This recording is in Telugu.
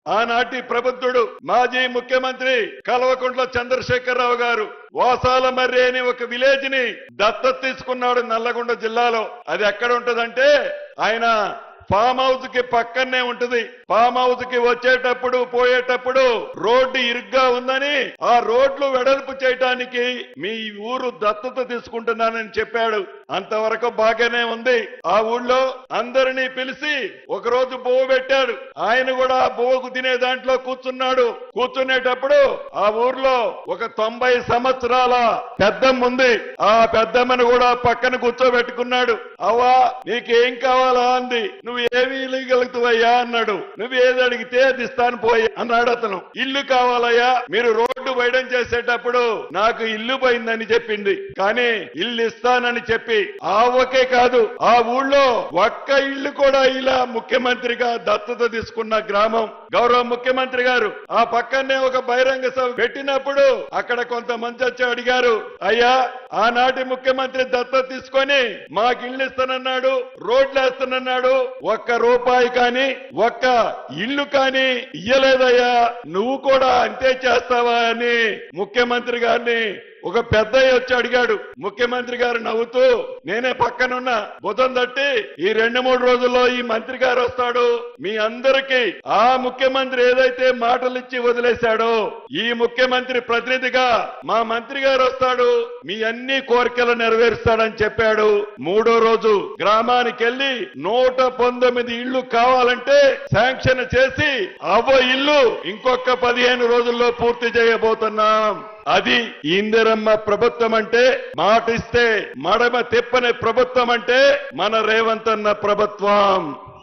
ఆనాటి ప్రబుద్ధుడు మాజీ ముఖ్యమంత్రి కల్వకుంట్ల చంద్రశేఖరరావు గారు వాసాలమర్రి అని ఒక విలేజ్ ని దత్తత తీసుకున్నాడు నల్లగొండ జిల్లాలో. అది ఎక్కడ ఉంటదంటే ఆయన ఫామ్ హౌస్ కి పక్కనే ఉంటది. ఫామ్ హౌస్ కి వచ్చేటప్పుడు పోయేటప్పుడు రోడ్డు ఇరుగ్గా ఉందని ఆ రోడ్లు వెడల్పు చేయడానికి మీ ఊరు దత్తత తీసుకుంటున్నానని చెప్పాడు. అంతవరకు బాగానే ఉంది. ఆ ఊళ్ళో అందరినీ పిలిచి ఒక రోజు బువ్వ పెట్టాడు. ఆయన కూడా బువ్వకు తినే దాంట్లో కూర్చున్నాడు. కూర్చునేటప్పుడు ఆ ఊర్లో ఒక 90 సంవత్సరాల పెద్దమ్మ ఉంది. ఆ పెద్దమ్మను కూడా పక్కన కూర్చోబెట్టుకున్నాడు. అవ్వా నీకేం కావాలా అంది. నువ్వు ఏమి ఇవ్వగలుగుతావయ్యా అన్నాడు. నువ్వు ఏది అడిగితే అది ఇస్తాను పోయి అన్నాడు అతను. ఇల్లు కావాలయ్యా, మీరు రోడ్డు వైడం చేసేటప్పుడు నాకు ఇల్లు పోయిందని చెప్పింది, కానీ ఇల్లు ఇస్తానని చెప్పి ఒకే కాదు ఆ ఊళ్ళో ఒక్క ఇల్లు కూడా ఇలా ముఖ్యమంత్రిగా దత్తత తీసుకున్న గ్రామం. గౌరవ ముఖ్యమంత్రి గారు ఆ పక్కనే ఒక బహిరంగ సభ పెట్టినప్పుడు అక్కడ కొంతమంది వచ్చి అడిగారు, అయ్యా ఆనాటి ముఖ్యమంత్రి దత్తత తీసుకొని మాకు ఇల్లు ఇస్తానన్నాడు, రోడ్లు వేస్తానన్నాడు, ఒక్క రూపాయి కానీ ఒక్క ఇల్లు కానీ ఇయ్యలేదయ్యా, నువ్వు కూడా అంతే చేస్తావా అని ముఖ్యమంత్రి గారిని ఒక పెద్దయ్య వచ్చి అడిగాడు. ముఖ్యమంత్రి గారు నవ్వుతూ నేనే పక్కనున్న భుజం తట్టి ఈ 2-3 రోజుల్లో ఈ మంత్రి గారు వస్తాడు, మీ అందరికీ ఆ ముఖ్యమంత్రి ఏదైతే మాటలు ఇచ్చి వదిలేశాడో ఈ ముఖ్యమంత్రి ప్రతినిధిగా మా మంత్రి గారు వస్తాడు, మీ అన్ని కోరికలు నెరవేరుస్తాడని చెప్పాడు. 3వ రోజు గ్రామానికి వెళ్లి 119 ఇళ్లు కావాలంటే శాంక్షన్ చేసి ఇల్లు ఇంకొక 15 రోజుల్లో పూర్తి చేయబోతున్నాం. అది ఇందిరమ్మ ప్రభుత్వం అంటే. మాటిస్తే మడమ తిప్పని ప్రభుత్వం అంటే మన రేవంత్ అన్న ప్రభుత్వం.